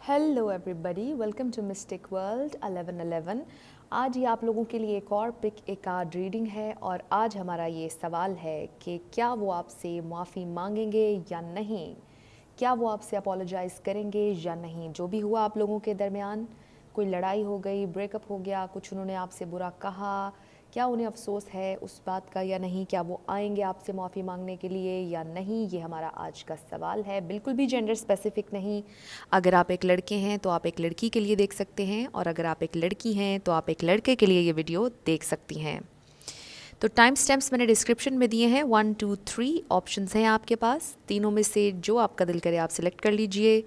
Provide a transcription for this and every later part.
Hello everybody, welcome to mystic world 1111। आज ये आप लोगों के लिए एक और पिक ए कार्ड रीडिंग है और आज हमारा ये सवाल है कि क्या वो आपसे माफ़ी मांगेंगे या नहीं, क्या वो आपसे अपोलोजाइज़ करेंगे या नहीं। जो भी हुआ आप लोगों के दरमियान, कोई लड़ाई हो गई, ब्रेकअप हो गया, कुछ उन्होंने आपसे बुरा कहा, क्या उन्हें अफसोस है उस बात का या नहीं, क्या वो आएंगे आपसे माफ़ी मांगने के लिए या नहीं, ये हमारा आज का सवाल है। बिल्कुल भी जेंडर स्पेसिफिक नहीं। अगर आप एक लड़के हैं तो आप एक लड़की के लिए देख सकते हैं और अगर आप एक लड़की हैं तो आप एक लड़के के लिए ये वीडियो देख सकती हैं। तो टाइम स्टैम्प्स मैंने डिस्क्रिप्शन में दिए हैं। 1 2 3 ऑप्शंस हैं आपके पास। तीनों में से जो आपका दिल करे आप सिलेक्ट कर लीजिए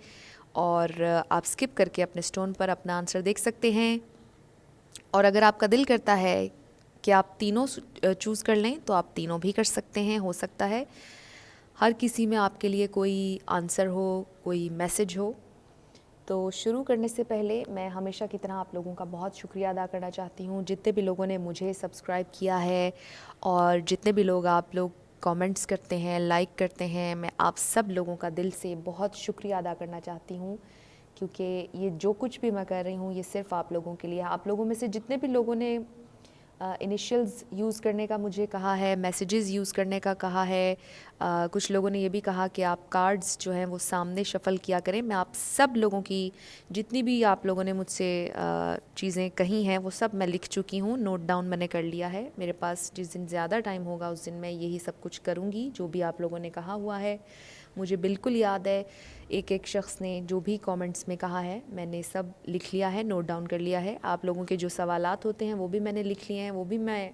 और आप स्किप करके अपने स्टोन पर अपना आंसर देख सकते हैं। और अगर आपका दिल करता है कि आप तीनों चूज़ कर लें तो आप तीनों भी कर सकते हैं। हो सकता है हर किसी में आपके लिए कोई आंसर हो, कोई मैसेज हो। तो शुरू करने से पहले मैं हमेशा की तरह आप लोगों का बहुत शुक्रिया अदा करना चाहती हूँ, जितने भी लोगों ने मुझे सब्सक्राइब किया है और जितने भी लोग आप लोग कमेंट्स करते हैं, लाइक करते हैं। मैं आप सब लोगों का दिल से बहुत शुक्रिया अदा करना चाहती हूँ, क्योंकि ये जो कुछ भी मैं कर रही हूँ ये सिर्फ आप लोगों के लिए। आप लोगों में से जितने भी लोगों ने इनिशियल्स यूज़ करने का मुझे कहा है, मैसेजेस यूज़ करने का कहा है, कुछ लोगों ने ये भी कहा कि आप कार्ड्स जो हैं वो सामने शफ़ल किया करें। मैं आप सब लोगों की जितनी भी आप लोगों ने मुझसे चीज़ें कही हैं वो सब मैं लिख चुकी हूँ, नोट डाउन मैंने कर लिया है। मेरे पास जिस दिन ज़्यादा टाइम होगा उस दिन मैं यही सब कुछ करूँगी जो भी आप लोगों ने कहा हुआ है। मुझे बिल्कुल याद है एक एक शख्स ने जो भी कमेंट्स में कहा है मैंने सब लिख लिया है, नोट डाउन कर लिया है। आप लोगों के जो सवालात होते हैं वो भी मैंने लिख लिए हैं, वो भी मैं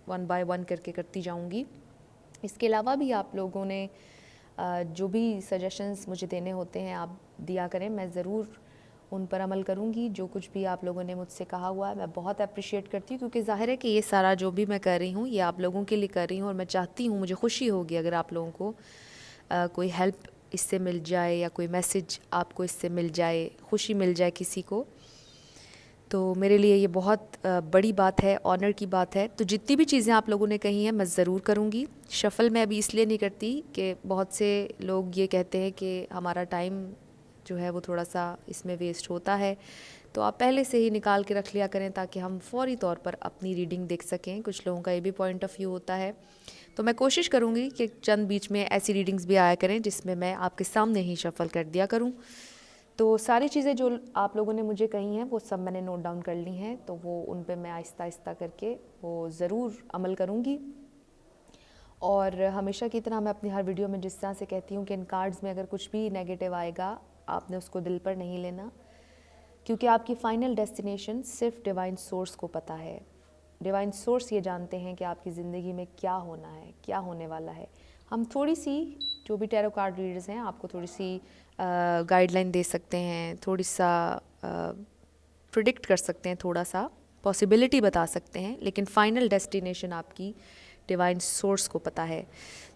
1 बाय 1 करके करती जाऊंगी। इसके अलावा भी आप लोगों ने जो भी सजेशंस मुझे देने होते हैं आप दिया करें, मैं ज़रूर उन पर अमल करूँगी। जो कुछ भी आप लोगों ने मुझसे कहा हुआ है मैं बहुत अप्रिशिएट करती हूँ, क्योंकि ज़ाहिर है कि ये सारा जो भी मैं कर रही हूँ ये आप लोगों के लिए कर रही हूँ और मैं चाहती हूँ, मुझे खुशी होगी अगर आप लोगों को कोई हेल्प इससे मिल जाए या कोई मैसेज आपको इससे मिल जाए, खुशी मिल जाए किसी को। तो मेरे लिए ये बहुत बड़ी बात है, ऑनर की बात है। तो जितनी भी चीज़ें आप लोगों ने कही हैं मैं ज़रूर करूँगी। शफ़ल मैं अभी इसलिए नहीं करती कि बहुत से लोग ये कहते हैं कि हमारा टाइम जो है वो थोड़ा सा इसमें वेस्ट होता है, तो आप पहले से ही निकाल के रख लिया करें ताकि हम फ़ौरी तौर पर अपनी रीडिंग देख सकें। कुछ लोगों का ये भी पॉइंट ऑफ व्यू होता है। तो मैं कोशिश करूँगी कि चंद बीच में ऐसी रीडिंग्स भी आया करें जिसमें मैं आपके सामने ही शफ़ल कर दिया करूँ। तो सारी चीज़ें जो आप लोगों ने मुझे कही हैं वो सब मैंने नोट डाउन कर ली हैं, तो वो उन पे मैं आहिस्ता आहिस्ता करके वो ज़रूर अमल करूँगी। और हमेशा की तरह मैं अपनी हर वीडियो में जिस तरह से कहती हूँ कि इन कार्ड्स में अगर कुछ भी नेगेटिव आएगा आपने उसको दिल पर नहीं लेना, क्योंकि आपकी फ़ाइनल डेस्टिनेशन सिर्फ डिवाइन सोर्स को पता है। डिवाइन सोर्स ये जानते हैं कि आपकी ज़िंदगी में क्या होना है, क्या होने वाला है। हम थोड़ी सी, जो भी टैरो कार्ड रीडर्स हैं, आपको थोड़ी सी गाइडलाइन दे सकते हैं, थोड़ी सा प्रिडिक्ट कर सकते हैं, थोड़ा सा पॉसिबिलिटी बता सकते हैं, लेकिन फ़ाइनल डेस्टिनेशन आपकी डिवाइन सोर्स को पता है।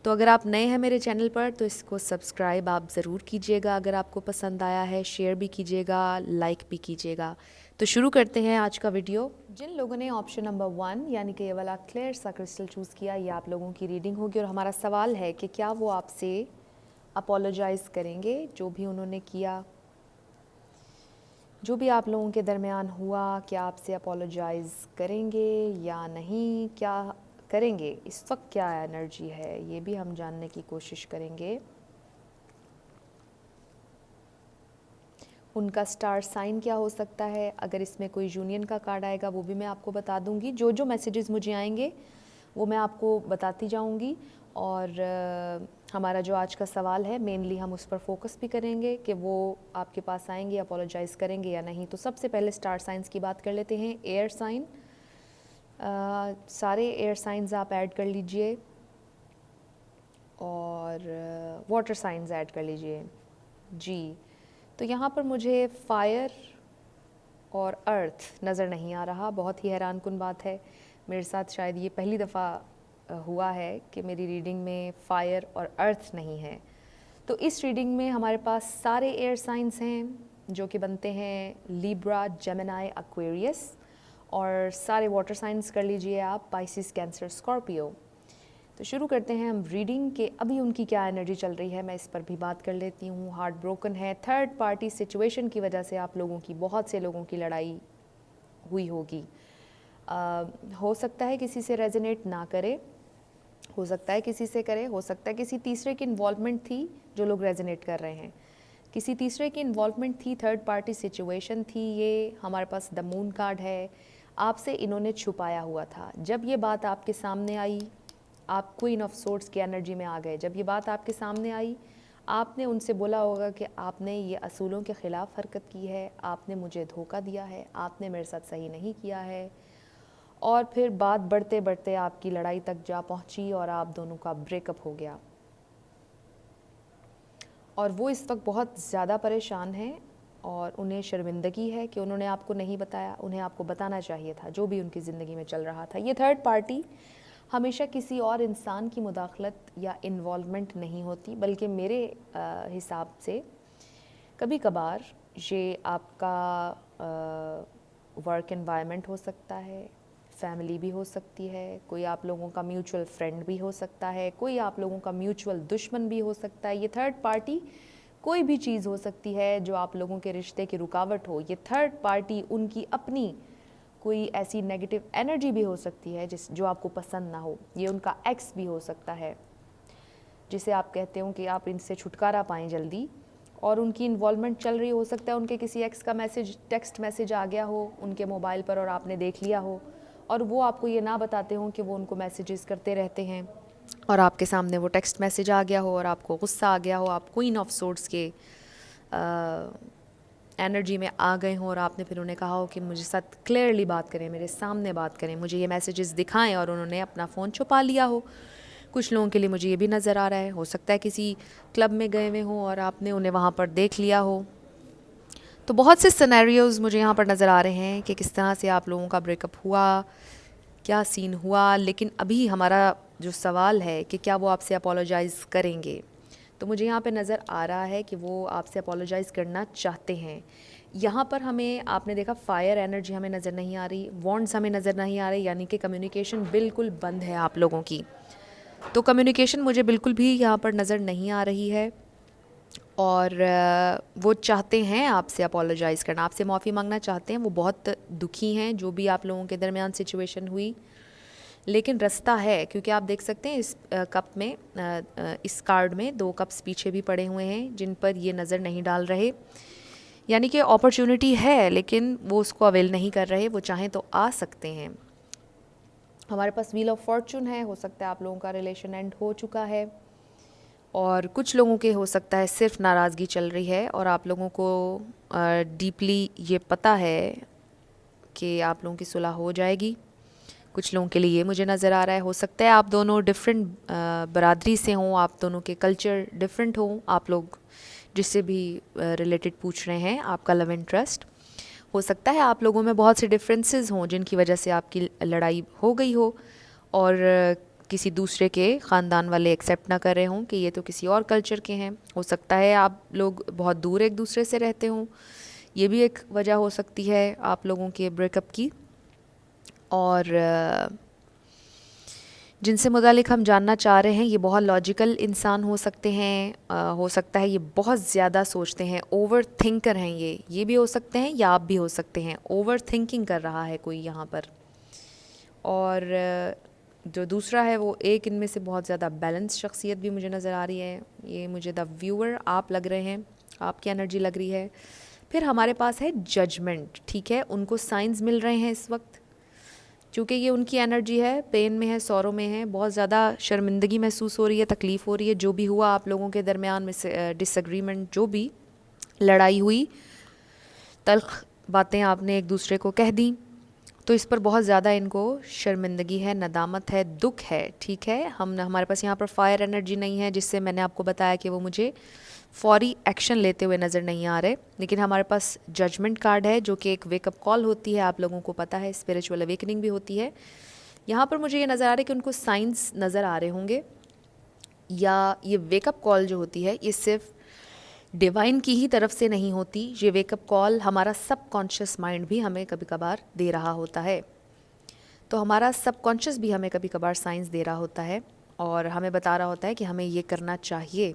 तो अगर आप नए हैं मेरे चैनल पर तो इसको सब्सक्राइब आप ज़रूर कीजिएगा, अगर आपको पसंद आया है शेयर भी कीजिएगा, लाइक भी कीजिएगा। तो शुरू करते हैं आज का वीडियो। जिन लोगों ने ऑप्शन नंबर 1 यानी कि ये वाला क्लियर सा क्रिस्टल चूज़ किया, ये आप लोगों की रीडिंग होगी और हमारा सवाल है कि क्या वो आपसे अपोलोजाइज़ करेंगे जो भी उन्होंने किया, जो भी आप लोगों के दरमियान हुआ, क्या आपसे अपोलोजाइज़ करेंगे या नहीं, क्या करेंगे, इस वक्त क्या एनर्जी है ये भी हम जानने की कोशिश करेंगे। उनका स्टार साइन क्या हो सकता है, अगर इसमें कोई यूनियन का कार्ड आएगा वो भी मैं आपको बता दूंगी। जो जो मैसेजेस मुझे आएंगे वो मैं आपको बताती जाऊंगी। और हमारा जो आज का सवाल है मेनली हम उस पर फोकस भी करेंगे कि वो आपके पास आएंगे, अपोलोजाइज़ करेंगे या नहीं। तो सबसे पहले स्टार साइंस की बात कर लेते हैं। एयर साइन, सारे एयर साइंस आप ऐड कर लीजिए और वाटर साइंस ऐड कर लीजिए जी। तो यहाँ पर मुझे फायर और अर्थ नज़र नहीं आ रहा, बहुत ही हैरान कुन बात है। मेरे साथ शायद ये पहली दफ़ा हुआ है कि मेरी रीडिंग में फायर और अर्थ नहीं है। तो इस रीडिंग में हमारे पास सारे एयर साइंस हैं जो कि बनते हैं लिब्रा, जेमिनी, एक्वेरियस, और सारे वाटर साइंस कर लीजिए आप, पाइसिस, कैंसर, स्कॉर्पियो। तो शुरू करते हैं हम रीडिंग के। अभी उनकी क्या एनर्जी चल रही है मैं इस पर भी बात कर लेती हूँ। हार्ट ब्रोकन है, थर्ड पार्टी सिचुएशन की वजह से आप लोगों की, बहुत से लोगों की लड़ाई हुई होगी। हो सकता है किसी से रेजोनेट ना करे, हो सकता है किसी से करे, हो सकता है किसी तीसरे की इन्वॉल्वमेंट थी जो लोग रेजोनेट कर रहे हैं, किसी तीसरे की इन्वॉल्वमेंट थी, थर्ड पार्टी सिचुएशन थी। ये हमारे पास द मून कार्ड है। आपसे इन्होंने छुपाया हुआ था। जब ये बात आपके सामने आई, आप क्वीन ऑफ सोर्ड्स की एनर्जी में आ गए। जब ये बात आपके सामने आई, आपने उनसे बोला होगा कि आपने ये असूलों के ख़िलाफ़ हरकत की है, आपने मुझे धोखा दिया है, आपने मेरे साथ सही नहीं किया है। और फिर बात बढ़ते बढ़ते आपकी लड़ाई तक जा पहुंची और आप दोनों का ब्रेकअप हो गया। और वो इस वक्त बहुत ज़्यादा परेशान हैं और उन्हें शर्मिंदगी है कि उन्होंने आपको नहीं बताया। उन्हें आपको बताना चाहिए था जो भी उनकी ज़िंदगी में चल रहा था। ये थर्ड पार्टी हमेशा किसी और इंसान की मुदाखलत या इन्वॉल्वमेंट नहीं होती, बल्कि मेरे हिसाब से कभी कभार ये आपका वर्क एनवायरनमेंट हो सकता है, फैमिली भी हो सकती है, कोई आप लोगों का म्यूचुअल फ्रेंड भी हो सकता है, कोई आप लोगों का म्यूचुअल दुश्मन भी हो सकता है। ये थर्ड पार्टी कोई भी चीज़ हो सकती है जो आप लोगों के रिश्ते की रुकावट हो। ये थर्ड पार्टी उनकी अपनी कोई ऐसी नेगेटिव एनर्जी भी हो सकती है जो आपको पसंद ना हो। ये उनका एक्स भी हो सकता है जिसे आप कहते हो कि आप इनसे छुटकारा पाएँ जल्दी, और उनकी इन्वॉल्वमेंट चल रही हो सकता है। उनके किसी एक्स का मैसेज, टेक्स्ट मैसेज आ गया हो उनके मोबाइल पर और आपने देख लिया हो, और वो आपको ये ना बताते हों कि वो उनको मैसेजेस करते रहते हैं, और आपके सामने वो टेक्स्ट मैसेज आ गया हो और आपको गुस्सा आ गया हो, आप क्वीन ऑफ सोर्ड्स के एनर्जी में आ गए हों और आपने फिर उन्हें कहा हो कि मुझे साथ क्लियरली बात करें, मेरे सामने बात करें, मुझे ये मैसेजेस दिखाएं, और उन्होंने अपना फ़ोन छुपा लिया हो। कुछ लोगों के लिए मुझे ये भी नज़र आ रहा है, हो सकता है किसी क्लब में गए हुए हों और आपने उन्हें वहाँ पर देख लिया हो। तो बहुत से सिनेरियोज़ मुझे यहाँ पर नज़र आ रहे हैं कि किस तरह से आप लोगों का ब्रेकअप हुआ, क्या सीन हुआ। लेकिन अभी हमारा जो सवाल है कि क्या वो आपसे अपोलोजाइज़ करेंगे, तो मुझे यहाँ पे नज़र आ रहा है कि वो आपसे अपोलोजाइज़ करना चाहते हैं। यहाँ पर हमें, आपने देखा, फायर एनर्जी हमें नज़र नहीं आ रही, वॉन्ड्स हमें नज़र नहीं आ रही, यानी कि कम्युनिकेशन बिल्कुल बंद है आप लोगों की। तो कम्युनिकेशन मुझे बिल्कुल भी यहाँ पर नज़र नहीं आ रही है, और वो चाहते हैं आपसे अपोलोजाइज़ करना, आपसे माफ़ी मांगना चाहते हैं। वो बहुत दुखी हैं जो भी आप लोगों के दरमियान सिचुएशन हुई, लेकिन रास्ता है, क्योंकि आप देख सकते हैं इस कप में, इस कार्ड में 2 कप्स पीछे भी पड़े हुए हैं जिन पर ये नज़र नहीं डाल रहे, यानी कि अपॉर्चुनिटी है लेकिन वो उसको अवेल नहीं कर रहे। वो चाहें तो आ सकते हैं। हमारे पास व्हील ऑफ फॉर्चून है, हो सकता है आप लोगों का रिलेशन एंड हो चुका है, और कुछ लोगों के हो सकता है सिर्फ नाराज़गी चल रही है, और आप लोगों को डीपली ये पता है कि आप लोगों की सुलह हो जाएगी। कुछ लोगों के लिए ये मुझे नज़र आ रहा है। हो सकता है आप दोनों डिफरेंट बरादरी से हों, आप दोनों के कल्चर डिफरेंट हों, आप लोग जिससे भी रिलेटेड पूछ रहे हैं, आपका लव इंटरेस्ट हो सकता है आप लोगों में बहुत से डिफरेंसेस हों जिनकी वजह से आपकी लड़ाई हो गई हो, और किसी दूसरे के ख़ानदान वाले एक्सेप्ट ना कर रहे हों कि ये तो किसी और कल्चर के हैं। हो सकता है आप लोग बहुत दूर एक दूसरे से रहते हों, ये भी एक वजह हो सकती है आप लोगों के ब्रेकअप की। और जिनसे मुतालिक हम जानना चाह रहे हैं, ये बहुत लॉजिकल इंसान हो सकते हैं, हो सकता है ये बहुत ज़्यादा सोचते हैं, ओवर थिंकर हैं ये भी हो सकते हैं, या आप भी हो सकते हैं। ओवर थिंकिंग कर रहा है कोई यहाँ पर। और जो दूसरा है वो एक इनमें से बहुत ज़्यादा बैलेंस शख्सियत भी मुझे नज़र आ रही है। ये मुझे द व्यूअर आप लग रहे हैं, आपकी एनर्जी लग रही है। फिर हमारे पास है जजमेंट, ठीक है, उनको साइंस मिल रहे हैं इस वक्त, चूँकि ये उनकी एनर्जी है, पेन में है, सौरों में है, बहुत ज़्यादा शर्मिंदगी महसूस हो रही है, तकलीफ़ हो रही है। जो भी हुआ आप लोगों के दरमियान में से डिसएग्रीमेंट, जो भी लड़ाई हुई, तल्ख बातें आपने एक दूसरे को कह दी, तो इस पर बहुत ज़्यादा इनको शर्मिंदगी है, नदामत है, दुख है, ठीक है। हमारे पास यहाँ पर फायर एनर्जी नहीं है, जिससे मैंने आपको बताया कि वो मुझे फौरी एक्शन लेते हुए नज़र नहीं आ रहे। लेकिन हमारे पास जजमेंट कार्ड है जो कि एक वेकअप कॉल होती है, आप लोगों को पता है, स्पिरिचुअल अवेकनिंग भी होती है। यहाँ पर मुझे ये नज़र आ रहा है कि उनको साइंस नज़र आ रहे होंगे, या ये वेकअप कॉल जो होती है ये सिर्फ डिवाइन की ही तरफ से नहीं होती, ये वेकअप कॉल हमारा सबकॉन्शियस माइंड भी हमें कभी कभार दे रहा होता है। तो हमारा सबकॉन्शियस भी हमें कभी कभार साइंस दे रहा होता है, और हमें बता रहा होता है कि हमें ये करना चाहिए,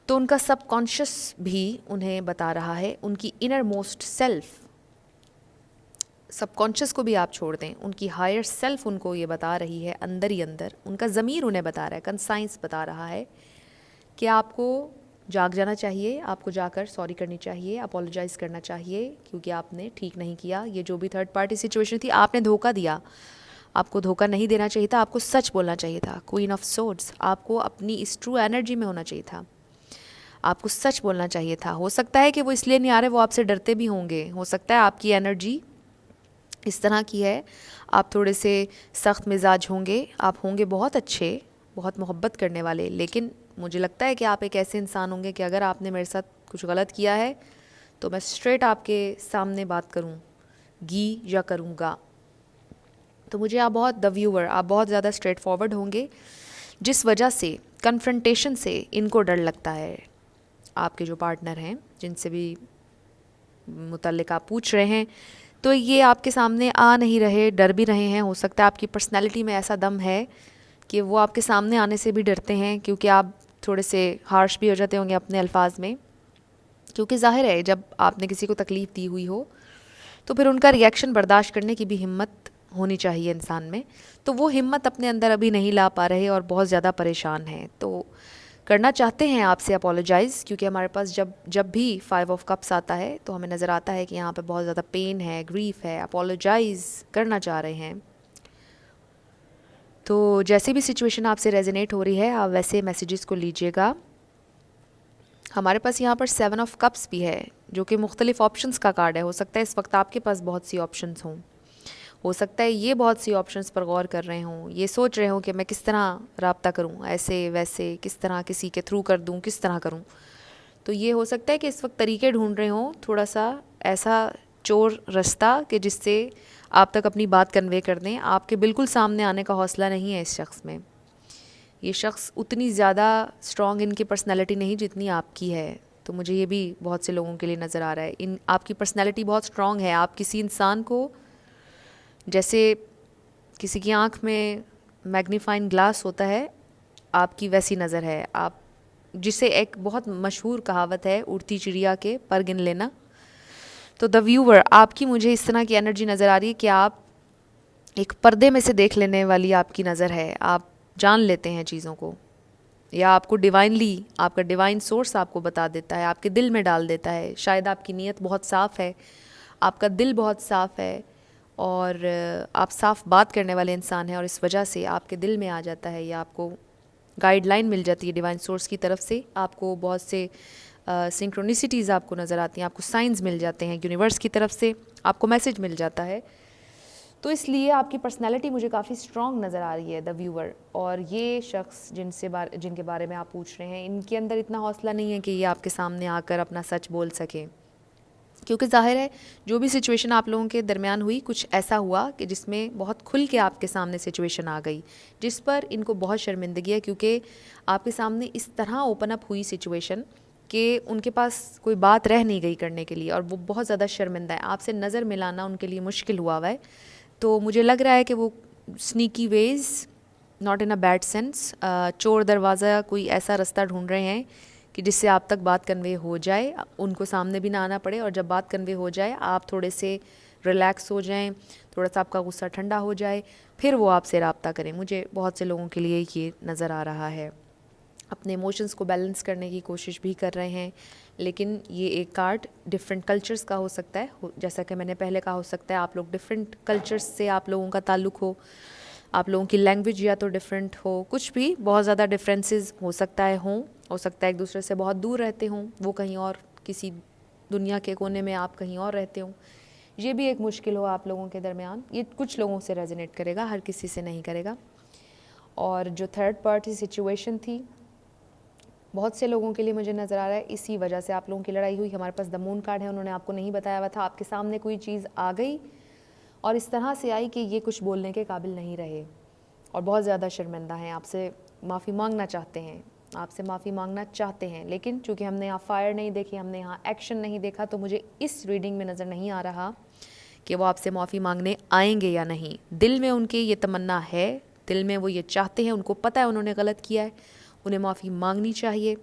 तो उनका सबकॉन्शियस भी उन्हें बता रहा है, उनकी इनर मोस्ट सेल्फ, सबकॉन्शियस को भी आप छोड़ दें, उनकी हायर सेल्फ उनको ये बता रही है, अंदर ही अंदर उनका ज़मीर उन्हें बता रहा है, कंसाइंस बता रहा है कि आपको जाग जाना चाहिए, आपको जाकर सॉरी करनी चाहिए, अपोलोजाइज़ करना चाहिए, क्योंकि आपने ठीक नहीं किया। ये जो भी थर्ड पार्टी सिचुएशन थी, आपने धोखा दिया, आपको धोखा नहीं देना चाहिए था, आपको सच बोलना चाहिए था। क्वीन ऑफ सोर्ड्स, आपको अपनी इस ट्रू एनर्जी में होना चाहिए था, आपको सच बोलना चाहिए था। हो सकता है कि वो इसलिए नहीं आ रहे, वो आपसे डरते भी होंगे, हो सकता है आपकी एनर्जी इस तरह की है, आप थोड़े से सख्त मिजाज होंगे, आप होंगे बहुत अच्छे, बहुत मोहब्बत करने वाले, लेकिन मुझे लगता है कि आप एक ऐसे इंसान होंगे कि अगर आपने मेरे साथ कुछ गलत किया है तो मैं स्ट्रेट आपके सामने बात करूँगी या करूँगा। तो मुझे आप बहुत द व्यूअर, आप बहुत ज़्यादा स्ट्रेट फॉरवर्ड होंगे, जिस वजह से कन्फ्रंटेशन से इनको डर लगता है। आपके जो पार्टनर हैं, जिनसे भी मुतल्लिक आप पूछ रहे हैं, तो ये आपके सामने आ नहीं रहे, डर भी रहे हैं। हो सकता है आपकी पर्सनैलिटी में ऐसा दम है कि वो आपके सामने आने से भी डरते हैं, क्योंकि आप थोड़े से हार्श भी हो जाते होंगे अपने अल्फाज में, क्योंकि ज़ाहिर है जब आपने किसी को तकलीफ़ दी हुई हो तो फिर उनका रिएक्शन बर्दाश्त करने की भी हिम्मत होनी चाहिए इंसान में। तो वो हिम्मत अपने अंदर अभी नहीं ला पा रहे और बहुत ज़्यादा परेशान हैं, तो करना चाहते हैं आपसे अपोलोजाइज़, क्योंकि हमारे पास जब जब भी 5 ऑफ कप्स आता है तो हमें नज़र आता है कि यहाँ पे बहुत ज़्यादा पेन है, ग्रीफ है, अपोलोजाइज़ करना चाह रहे हैं। तो जैसे भी सिचुएशन आपसे रेजोनेट हो रही है, आप वैसे मैसेजेस को लीजिएगा। हमारे पास यहाँ पर 7 ऑफ कप्स भी है, जो कि मुख्तलिफ ऑप्शंस का कार्ड है। हो सकता है इस वक्त आपके पास बहुत सी ऑप्शंस हों, हो सकता है ये बहुत सी ऑप्शंस पर गौर कर रहे हों, ये सोच रहे हों कि मैं किस तरह रब्ता करूं, ऐसे वैसे, किस तरह किसी के थ्रू कर दूं, किस तरह करूं। तो ये हो सकता है कि इस वक्त तरीके ढूंढ रहे हों, थोड़ा सा ऐसा चोर रास्ता कि जिससे आप तक अपनी बात कन्वे कर दें। आपके बिल्कुल सामने आने का हौसला नहीं है इस शख्स में। ये शख्स उतनी ज़्यादा स्ट्रॉन्ग इनकी पर्सनैलिटी नहीं जितनी आपकी है। तो मुझे ये भी बहुत से लोगों के लिए नज़र आ रहा है, इन आपकी पर्सनैलिटी बहुत स्ट्रॉन्ग है। आप किसी इंसान को, जैसे किसी की आँख में मैग्नीफाइंग ग्लास होता है, आपकी वैसी नज़र है। आप, जिसे एक बहुत मशहूर कहावत है, उड़ती चिड़िया के पर गिन लेना। तो द व्यूअर, आपकी मुझे इस तरह की एनर्जी नज़र आ रही है कि आप एक पर्दे में से देख लेने वाली आपकी नज़र है, आप जान लेते हैं चीज़ों को, या आपको डिवाइनली, आपका डिवाइन सोर्स आपको बता देता है, आपके दिल में डाल देता है। शायद आपकी नीयत बहुत साफ़ है, आपका दिल बहुत साफ़ है, और आप साफ़ बात करने वाले इंसान हैं, और इस वजह से आपके दिल में आ जाता है, या आपको गाइडलाइन मिल जाती है डिवाइन सोर्स की तरफ से। आपको बहुत से सिंक्रोनिसिटीज़ आपको नज़र आती हैं, आपको साइंस मिल जाते हैं यूनिवर्स की तरफ से, आपको मैसेज मिल जाता है। तो इसलिए आपकी पर्सनैलिटी मुझे काफ़ी स्ट्रॉन्ग नज़र आ रही है द व्यूअर। और ये शख्स जिनके बारे में आप पूछ रहे हैं, इनके अंदर इतना हौसला नहीं है कि ये आपके सामने आकर अपना सच बोल सकें, क्योंकि ज़ाहिर है जो भी सिचुएशन आप लोगों के दरमियान हुई, कुछ ऐसा हुआ कि जिसमें बहुत खुल के आपके सामने सिचुएशन आ गई, जिस पर इनको बहुत शर्मिंदगी है, क्योंकि आपके सामने इस तरह ओपन अप हुई सिचुएशन कि उनके पास कोई बात रह नहीं गई करने के लिए, और वो बहुत ज़्यादा शर्मिंदा है। आपसे नज़र मिलाना उनके लिए मुश्किल हुआ है। तो मुझे लग रहा है कि वो sneaky ways, not in a bad sense, चोर दरवाज़ा, कोई ऐसा रास्ता ढूंढ रहे हैं कि जिससे आप तक बात कन्वे हो जाए, उनको सामने भी ना आना पड़े, और जब बात कन्वे हो जाए आप थोड़े से रिलैक्स हो जाएं, थोड़ा सा आपका गुस्सा ठंडा हो जाए, फिर वो आपसे रब्ता करें। मुझे बहुत से लोगों के लिए ये नज़र आ रहा है। अपने इमोशंस को बैलेंस करने की कोशिश भी कर रहे हैं, लेकिन ये एक कार्ड डिफरेंट कल्चर्स का हो सकता है, जैसा कि मैंने पहले कहा, हो सकता है आप लोग डिफरेंट कल्चर्स से आप लोगों का ताल्लुक़ हो, आप लोगों की लैंग्वेज या तो डिफरेंट हो, कुछ भी बहुत ज़्यादा डिफरेंसेस हो सकता है हो सकता है एक दूसरे से बहुत दूर रहते हों, वो कहीं और किसी दुनिया के कोने में, आप कहीं और रहते हों। ये भी एक मुश्किल हो आप लोगों के दरमियान। ये कुछ लोगों से रेजोनेट करेगा, हर किसी से नहीं करेगा। और जो थर्ड पार्टी सिचुएशन थी, बहुत से लोगों के लिए मुझे नज़र आ रहा है इसी वजह से आप लोगों की लड़ाई हुई। हमारे पास द मून कार्ड है, उन्होंने आपको नहीं बताया हुआ था, आपके सामने कोई चीज़ आ गई और इस तरह से आई कि ये कुछ बोलने के काबिल नहीं रहे और बहुत ज़्यादा शर्मिंदा हैं, आपसे माफ़ी मांगना चाहते हैं, आपसे माफ़ी मांगना चाहते हैं। लेकिन चूँकि हमने यहाँ फायर नहीं देखी, हमने यहाँ एक्शन नहीं देखा, तो मुझे इस रीडिंग में नज़र नहीं आ रहा कि वो आपसे माफ़ी मांगने आएंगे या नहीं। दिल में उनके ये तमन्ना है दिल में वो ये चाहते हैं, उनको पता है उन्होंने गलत किया है, उन्हें माफ़ी मांगनी चाहिए,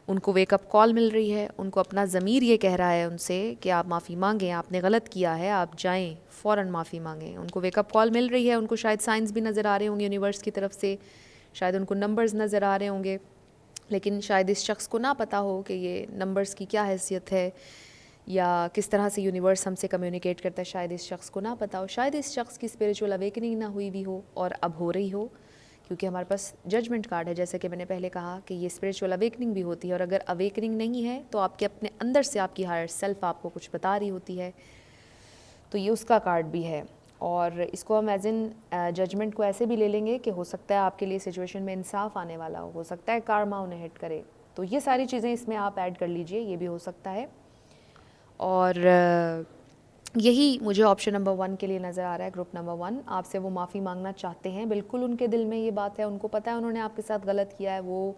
उनको वेकअप कॉल मिल रही है, उनको अपना ज़मीर ये कह रहा है उनसे कि आप माफ़ी मांगें, आपने गलत किया है, आप जाएं फ़ौरन माफ़ी मांगें। उनको वेकअप कॉल मिल रही है, उनको शायद साइंस भी नज़र आ रहे होंगे यूनिवर्स की तरफ से, शायद उनको नंबर्स नज़र आ रहे होंगे, लेकिन शायद इस शख्स को ना पता हो कि ये नंबर्स की क्या हैसियत है या किस तरह से यूनिवर्स हमसे कम्युनिकेट करता है। शायद इस शख्स को ना पता हो, शायद इस शख्स की स्पिरिचुअल अवेकनिंग ना हुई भी हो और अब हो रही हो, क्योंकि हमारे पास जजमेंट कार्ड है, जैसे कि मैंने पहले कहा कि ये स्पिरिचुअल अवेकनिंग भी होती है। और अगर अवेकनिंग नहीं है तो आपके अपने अंदर से आपकी हायर सेल्फ आपको कुछ बता रही होती है, तो ये उसका कार्ड भी है। और इसको हम एज इन जजमेंट को ऐसे भी ले लेंगे कि हो सकता है आपके लिए सिचुएशन में इंसाफ आने वाला हो सकता है कार्मा उन्हें हिट करे, तो ये सारी चीज़ें इसमें आप ऐड कर लीजिए, ये भी हो सकता है। और यही मुझे ऑप्शन नंबर 1 के लिए नज़र आ रहा है। ग्रुप नंबर 1 आपसे वो माफ़ी मांगना चाहते हैं, बिल्कुल उनके दिल में ये बात है, उनको पता है उन्होंने आपके साथ गलत किया है, वो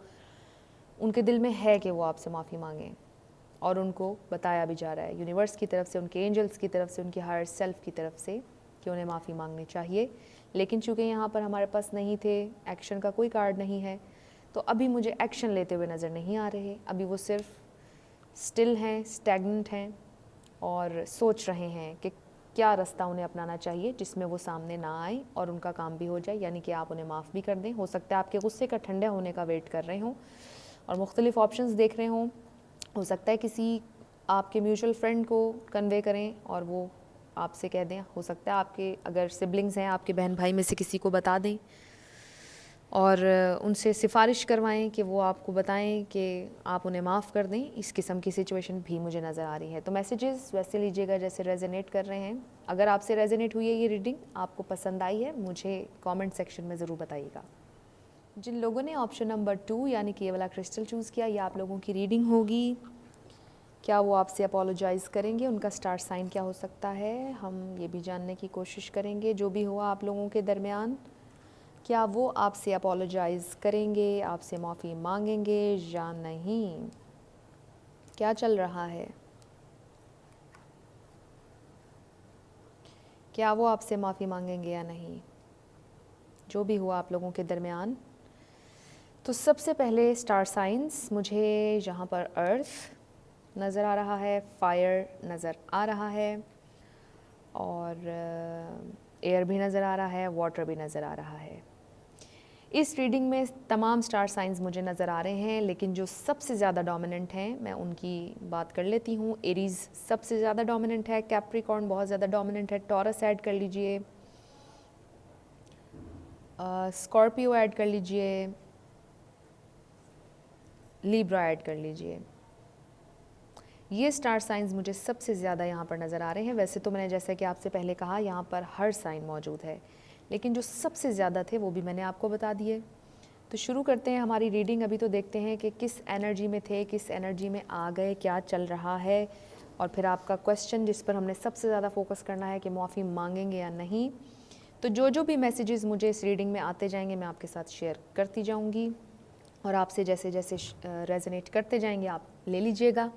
उनके दिल में है कि वो आपसे माफ़ी मांगें, और उनको बताया भी जा रहा है यूनिवर्स की तरफ से, उनके एंजल्स की तरफ से, उनकी हायर सेल्फ की तरफ से कि उन्हें माफ़ी मांगनी चाहिए। लेकिन चूँकि यहाँ पर हमारे पास नहीं थे, एक्शन का कोई कार्ड नहीं है, तो अभी मुझे एक्शन लेते हुए नज़र नहीं आ रहे। अभी वो सिर्फ स्टिल हैं, स्टैगनेंट हैं और सोच रहे हैं कि क्या रास्ता उन्हें अपनाना चाहिए जिसमें वो सामने ना आए और उनका काम भी हो जाए, यानी कि आप उन्हें माफ़ भी कर दें। हो सकता है आपके गुस्से का ठंडा होने का वेट कर रहे हों और मुख्तलिफ़ ऑप्शंस देख रहे हों। हो सकता है किसी आपके म्यूचुअल फ्रेंड को कन्वे करें और वो आपसे कह दें। हो सकता है आपके अगर सिबलिंग्स हैं, आपके बहन भाई में से किसी को बता दें और उनसे सिफारिश करवाएं कि वो आपको बताएं कि आप उन्हें माफ़ कर दें। इस किस्म की सिचुएशन भी मुझे नज़र आ रही है। तो मैसेजेस वैसे लीजिएगा जैसे रेजोनेट कर रहे हैं। अगर आपसे रेजोनेट हुई है ये रीडिंग, आपको पसंद आई है, मुझे कमेंट सेक्शन में ज़रूर बताइएगा। जिन लोगों ने ऑप्शन नंबर 2 यानी कि ये वाला क्रिस्टल चूज़ किया, ये आप लोगों की रीडिंग होगी। क्या वो आपसे अपोलोजाइज़ करेंगे, उनका स्टार साइन क्या हो सकता है, हम ये भी जानने की कोशिश करेंगे। जो भी हुआ आप लोगों के दरमियान, क्या वो आपसे अपोलोजाइज़ करेंगे, आपसे माफ़ी मांगेंगे या नहीं, क्या चल रहा है, क्या वो आपसे माफ़ी मांगेंगे या नहीं, जो भी हुआ आप लोगों के दरमियान। तो सबसे पहले स्टार साइंस, मुझे यहाँ पर अर्थ नज़र आ रहा है, फायर नज़र आ रहा है और एयर भी नज़र आ रहा है, वाटर भी नज़र आ रहा है। इस रीडिंग में तमाम स्टार साइंस मुझे नज़र आ रहे हैं, लेकिन जो सबसे ज़्यादा डोमिनेंट हैं मैं उनकी बात कर लेती हूँ। एरीज़ सबसे ज़्यादा डोमिनेंट है, कैप्रिकॉर्न बहुत ज़्यादा डोमिनेंट है, टॉरस ऐड कर लीजिए, स्कॉर्पियो ऐड कर लीजिए, लिब्रा ऐड कर लीजिए। ये स्टार साइंस मुझे सबसे ज़्यादा यहाँ पर नज़र आ रहे हैं। वैसे तो मैंने जैसे कि आपसे पहले कहा यहाँ पर हर साइन मौजूद है, लेकिन जो सबसे ज़्यादा थे वो भी मैंने आपको बता दिए। तो शुरू करते हैं हमारी रीडिंग। अभी तो देखते हैं कि किस एनर्जी में थे, किस एनर्जी में आ गए, क्या चल रहा है, और फिर आपका क्वेश्चन जिस पर हमने सबसे ज़्यादा फोकस करना है कि माफ़ी मांगेंगे या नहीं। तो जो भी मैसेजेस मुझे इस रीडिंग में आते जाएंगे मैं आपके साथ शेयर करती जाऊंगी और आपसे जैसे जैसे रेजोनेट करते जाएंगे आप ले लीजिएगा।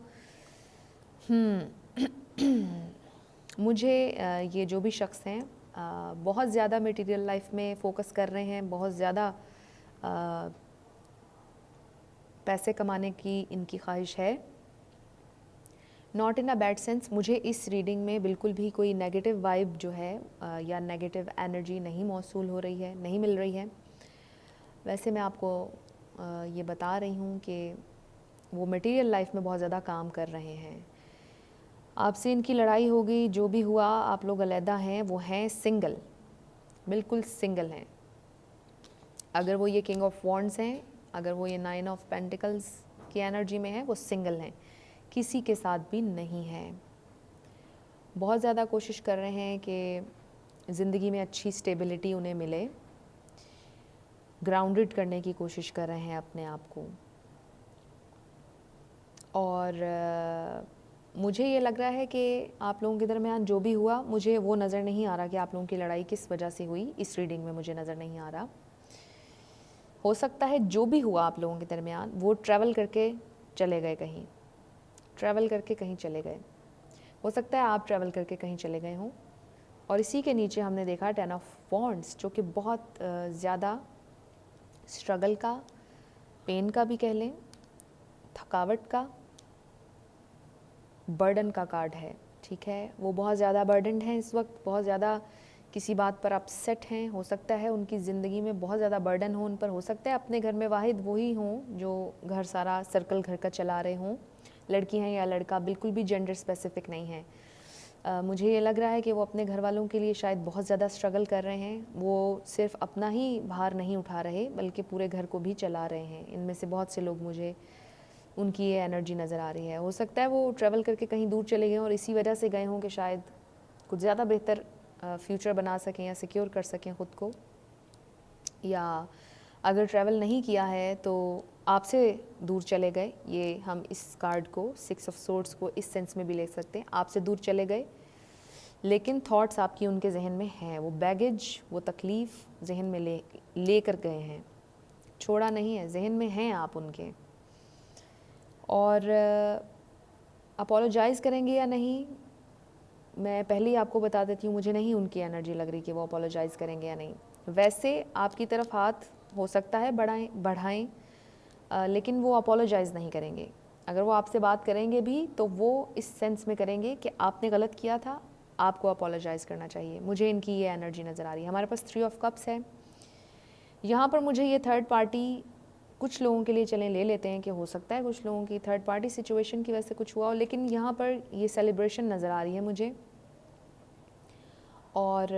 मुझे ये जो भी शख्स हैं बहुत ज़्यादा मटेरियल लाइफ में फ़ोकस कर रहे हैं, बहुत ज़्यादा पैसे कमाने की इनकी ख्वाहिश है। Not in a bad sense, मुझे इस रीडिंग में बिल्कुल भी कोई नेगेटिव वाइब जो है या नेगेटिव एनर्जी नहीं मौसूल हो रही है, नहीं मिल रही है। वैसे मैं आपको ये बता रही हूँ कि वो मटेरियल लाइफ में बहुत ज़्यादा काम कर रहे हैं। आपसे इनकी लड़ाई हो गई, जो भी हुआ, आप लोग अलहदा हैं, वो हैं सिंगल, बिल्कुल सिंगल हैं। अगर वो ये किंग ऑफ वॉन्ड्स हैं, अगर वो ये 9 ऑफ पेंटिकल्स की एनर्जी में है, वो सिंगल हैं, किसी के साथ भी नहीं है। बहुत ज़्यादा कोशिश कर रहे हैं कि ज़िंदगी में अच्छी स्टेबिलिटी उन्हें मिले, ग्राउंडेड करने की कोशिश कर रहे हैं अपने आप को। और मुझे ये लग रहा है कि आप लोगों के दरमियान जो भी हुआ, मुझे वो नज़र नहीं आ रहा कि आप लोगों की लड़ाई किस वजह से हुई, इस रीडिंग में मुझे नज़र नहीं आ रहा। हो सकता है जो भी हुआ आप लोगों के दरमियान वो ट्रैवल करके चले गए, कहीं ट्रैवल करके कहीं चले गए। हो सकता है आप ट्रैवल करके कहीं चले गए हों और इसी के नीचे हमने देखा 10 ऑफ वॉन्ड्स, जो कि बहुत ज़्यादा स्ट्रगल का, पेन का भी कह लें, थकावट का, बर्डन का कार्ड है। ठीक है, वो बहुत ज़्यादा बर्डनड हैं इस वक्त, बहुत ज़्यादा किसी बात पर अपसेट हैं। हो सकता है उनकी ज़िंदगी में बहुत ज़्यादा बर्डन हो उन पर, हो सकता है अपने घर में वाहिद वही हों जो घर सारा सर्कल घर का चला रहे हों, लड़की हैं या लड़का, बिल्कुल भी जेंडर स्पेसिफिक नहीं है। मुझे ये लग रहा है कि वो अपने घर वालों के लिए शायद बहुत ज़्यादा स्ट्रगल कर रहे हैं। वो सिर्फ अपना ही भार नहीं उठा रहे बल्कि पूरे घर को भी चला रहे हैं। इनमें से बहुत से लोग, मुझे उनकी ये एनर्जी नज़र आ रही है। हो सकता है वो ट्रैवल करके कहीं दूर चले गए और इसी वजह से गए हों कि शायद कुछ ज़्यादा बेहतर फ्यूचर बना सकें या सिक्योर कर सकें ख़ुद को, या अगर ट्रैवल नहीं किया है तो आपसे दूर चले गए। ये हम इस कार्ड को, 6 ऑफ सोर्ड्स को इस सेंस में भी ले सकते हैं, आपसे दूर चले गए लेकिन थॉट्स आपकी उनके जहन में हैं। वो बैगेज, वो तकलीफ़ जहन में ले कर गए हैं, छोड़ा नहीं है, जहन में हैं आप उनके। और अपोलोजाइज़ करेंगे या नहीं, मैं पहले ही आपको बता देती हूँ, मुझे नहीं उनकी एनर्जी लग रही कि वो अपोलोजाइज़ करेंगे या नहीं। वैसे आपकी तरफ हाथ हो सकता है बढ़ाएं, लेकिन वो अपोलोजाइज़ नहीं करेंगे। अगर वो आपसे बात करेंगे भी तो वो इस सेंस में करेंगे कि आपने गलत किया था, आपको अपोलोजाइज़ करना चाहिए। मुझे इनकी ये एनर्जी नज़र आ रही है। हमारे पास 3 ऑफ कप्स है। यहाँ पर मुझे ये थर्ड पार्टी, कुछ लोगों के लिए चलें ले लेते हैं कि हो सकता है कुछ लोगों की थर्ड पार्टी सिचुएशन की वजह से कुछ हुआ हो, लेकिन यहाँ पर ये सेलिब्रेशन नज़र आ रही है मुझे। और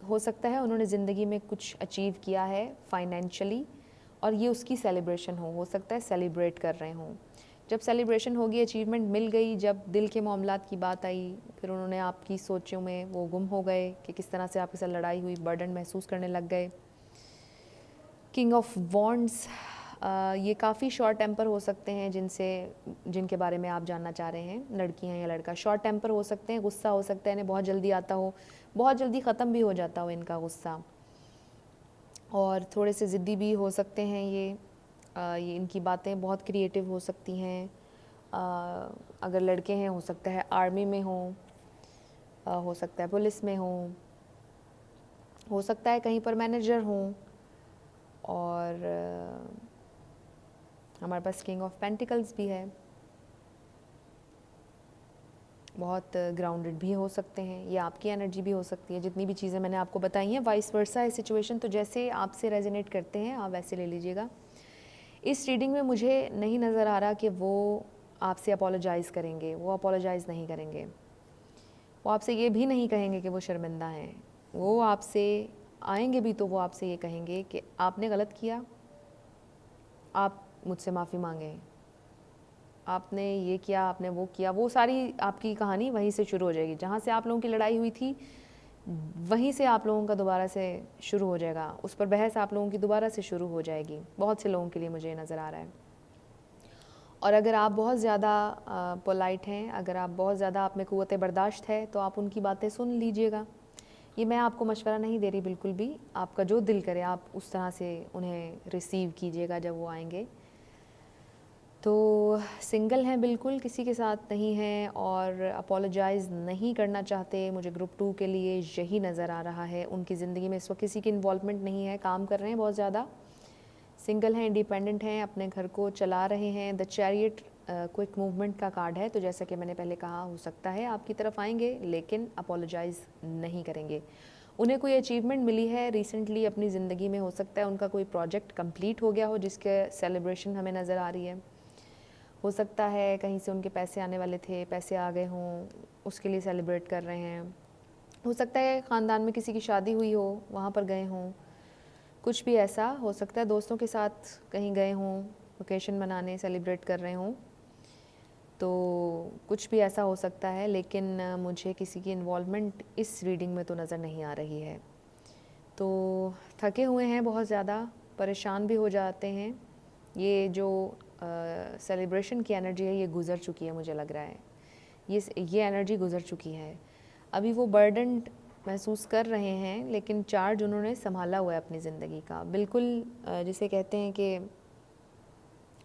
हो सकता है उन्होंने ज़िंदगी में कुछ अचीव किया है फाइनेंशियली और ये उसकी सेलिब्रेशन हो सकता है सेलिब्रेट कर रहे हों। जब सेलिब्रेशन होगी, अचीवमेंट मिल गई, जब दिल के मामलात की बात आई, फिर उन्होंने आपकी सोचों में वो गुम हो गए कि किस तरह से आपके साथ लड़ाई हुई, बर्डन महसूस करने लग गए। किंग ऑफ वॉन्ड्स, ये काफ़ी शॉर्ट टेम्पर हो सकते हैं, जिनके बारे में आप जानना चाह रहे हैं, लड़की हैं या लड़का। शॉर्ट टेम्पर हो सकते हैं, गुस्सा हो सकता है, इन्हें बहुत जल्दी आता हो, बहुत जल्दी ख़त्म भी हो जाता हो इनका गुस्सा, और थोड़े से ज़िद्दी भी हो सकते हैं ये इनकी बातें बहुत क्रिएटिव हो सकती हैं। अगर लड़के हैं, हो सकता है आर्मी में हों, हो सकता है पुलिस में हों, हो सकता है कहीं पर मैनेजर हों। और हमारे पास किंग ऑफ पेंटिकल्स भी है, बहुत ग्राउंडेड भी हो सकते हैं, ये आपकी एनर्जी भी हो सकती है। जितनी भी चीज़ें मैंने आपको बताई हैं, वाइस वर्सा है सिचुएशन, तो जैसे आपसे रेजोनेट करते हैं आप वैसे ले लीजिएगा। इस रीडिंग में मुझे नहीं नज़र आ रहा कि वो आपसे अपोलोजाइज़ करेंगे, वो अपोलोजाइज़ नहीं करेंगे। वो आपसे ये भी नहीं कहेंगे कि वो शर्मिंदा हैं। वो आपसे आएंगे भी तो वो आपसे ये कहेंगे कि आपने गलत किया, आप मुझसे माफ़ी मांगें, आपने ये किया, आपने वो किया। वो सारी आपकी कहानी वहीं से शुरू हो जाएगी, जहाँ से आप लोगों की लड़ाई हुई थी वहीं से आप लोगों का दोबारा से शुरू हो जाएगा, उस पर बहस आप लोगों की दोबारा से शुरू हो जाएगी। बहुत से लोगों के लिए मुझे नज़र आ रहा है। और अगर आप बहुत ज़्यादा पोलाइट हैं, अगर आप बहुत ज़्यादा आप में क़ुव्वत बर्दाश्त है, तो आप उनकी बातें सुन लीजिएगा। ये मैं आपको मशवरा नहीं दे रही बिल्कुल भी, आपका जो दिल करे आप उस तरह से उन्हें रिसीव कीजिएगा जब वो आएंगे। तो सिंगल हैं, बिल्कुल किसी के साथ नहीं हैं और अपोलोजाइज़ नहीं करना चाहते। मुझे ग्रुप 2 के लिए यही नज़र आ रहा है। उनकी ज़िंदगी में इस वक्त किसी की इन्वॉल्वमेंट नहीं है, काम कर रहे हैं बहुत ज़्यादा, सिंगल हैं, इंडिपेंडेंट हैं, अपने घर को चला रहे हैं। द चैरियट क्विक मूवमेंट का कार्ड है, तो जैसा कि मैंने पहले कहा, हो सकता है आपकी तरफ आएंगे लेकिन अपोलोजाइज़ नहीं करेंगे। उन्हें कोई अचीवमेंट मिली है रिसेंटली अपनी ज़िंदगी में, हो सकता है उनका कोई प्रोजेक्ट कंप्लीट हो गया हो जिसके सेलिब्रेशन हमें नज़र आ रही है। हो सकता है कहीं से उनके पैसे आने वाले थे, पैसे आ गए हों, उसके लिए सेलिब्रेट कर रहे हैं। हो सकता है ख़ानदान में किसी की शादी हुई हो, वहाँ पर गए हों, कुछ भी ऐसा हो सकता है। दोस्तों के साथ कहीं गए हों, वेकेशन मनाने, सेलिब्रेट कर रहे हों, तो कुछ भी ऐसा हो सकता है। लेकिन मुझे किसी की इन्वॉल्वमेंट इस रीडिंग में तो नज़र नहीं आ रही है। तो थके हुए हैं, बहुत ज़्यादा परेशान भी हो जाते हैं। ये जो सेलिब्रेशन की एनर्जी है, ये गुज़र चुकी है, मुझे लग रहा है ये एनर्जी गुज़र चुकी है। अभी वो बर्डन्ड महसूस कर रहे हैं, लेकिन चार्ज उन्होंने संभाला हुआ है अपनी ज़िंदगी का, बिल्कुल जिसे कहते हैं कि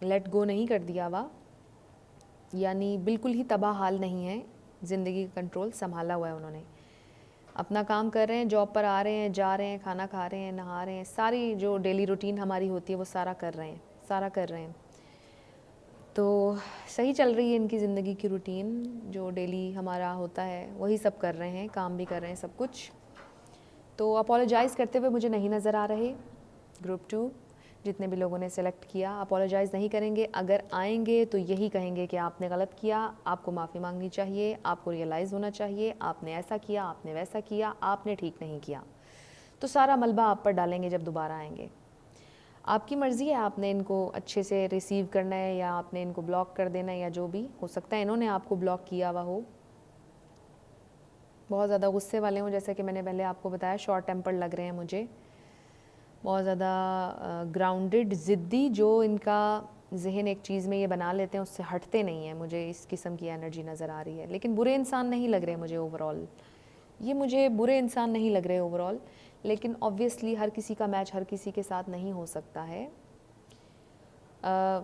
लेट गो नहीं कर दिया हुआ, यानी बिल्कुल ही तबाह हाल नहीं है, ज़िंदगी का कंट्रोल संभाला हुआ है उन्होंने। अपना काम कर रहे हैं, जॉब पर आ रहे हैं, जा रहे हैं, खाना खा रहे हैं, नहा रहे हैं, सारी जो डेली रूटीन हमारी होती है वो सारा कर रहे हैं, सारा कर रहे हैं। तो सही चल रही है इनकी ज़िंदगी की रूटीन, जो डेली हमारा होता है वही सब कर रहे हैं, काम भी कर रहे हैं, सब कुछ। तो अपोलोजाइज़ करते हुए मुझे नहीं नज़र आ रहे ग्रुप 2, जितने भी लोगों ने सेलेक्ट किया अपोलोजाइज़ नहीं करेंगे। अगर आएंगे तो यही कहेंगे कि आपने गलत किया, आपको माफ़ी मांगनी चाहिए, आपको रियलाइज़ होना चाहिए, आपने ऐसा किया, आपने वैसा किया, आपने ठीक नहीं किया। तो सारा मलबा आप पर डालेंगे जब दोबारा आएंगे। आपकी मर्ज़ी है, आपने इनको अच्छे से रिसीव करना है या आपने इनको ब्लॉक कर देना है, या जो भी हो सकता है इन्होंने आपको ब्लॉक किया हुआ हो, बहुत ज़्यादा गुस्से वाले हों, जैसे कि मैंने पहले आपको बताया, शॉर्ट टेम्पर लग रहे हैं मुझे, बहुत ज़्यादा ग्राउंडेड, ज़िद्दी, जो इनका जहन एक चीज़ में ये बना लेते हैं उससे हटते नहीं हैं। मुझे इस किस्म की एनर्जी नज़र आ रही है, लेकिन बुरे इंसान नहीं लग रहे मुझे ओवरऑल, ये मुझे बुरे इंसान नहीं लग रहे ओवरऑल। लेकिन ऑब्वियसली हर किसी का मैच हर किसी के साथ नहीं हो सकता है।